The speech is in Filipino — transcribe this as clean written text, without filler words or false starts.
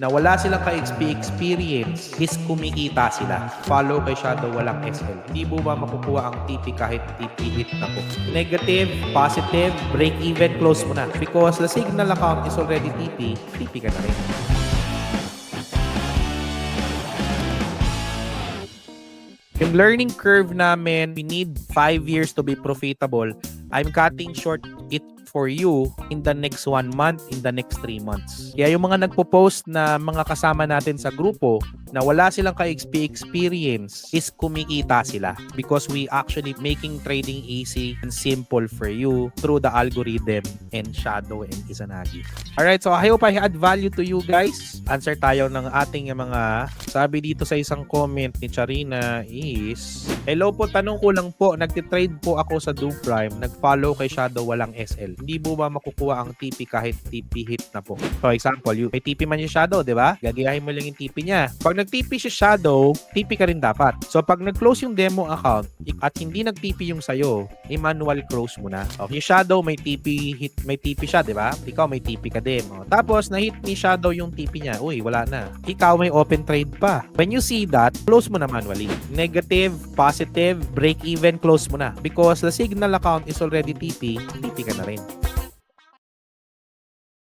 na wala silang ka-XP experience is kumikita sila. Follow kay Shadow, walang SL. Hindi mo ba makukuha ang TP kahit TP hit na po? Negative, positive, break even, close mo na. Because the signal account is already TP, TP ka na rin. Yung learning curve namin, we need 5 years to be profitable. I'm cutting short it for you in the next 1 month, in the next 3 months. Kaya yung mga nagpo-post na mga kasama natin sa grupo na wala silang ka-XP experience is kumikita sila because we actually making trading easy and simple for you through the algorithm and Shadow and Izanagi. Alright, so I hope I add value to you guys. Answer tayo ng ating mga sabi dito sa isang comment ni Charina is, hello po, tanong ko lang po, nagtitrade po ako sa Do Prime, nag-follow kay Shadow, walang SL. Hindi mo ba makukuha ang TP kahit TP hit na po? For example, may TP man yung Shadow, di ba? Gagayahin mo lang yung TP niya. Pag nag-TP si Shadow, TP ka rin dapat. So pag nag-close yung demo account at hindi nag-TP yung sayo, i-manual close mo na. Okay, yung Shadow may TP hit, may TP siya, di ba? Ikaw may TP ka din. O, tapos na-hit ni Shadow yung TP niya. Uy, wala na. Ikaw may open trade pa. When you see that, close mo na manually. Negative, positive, break even, close mo na. Because the signal account is already TP, TP ka na rin.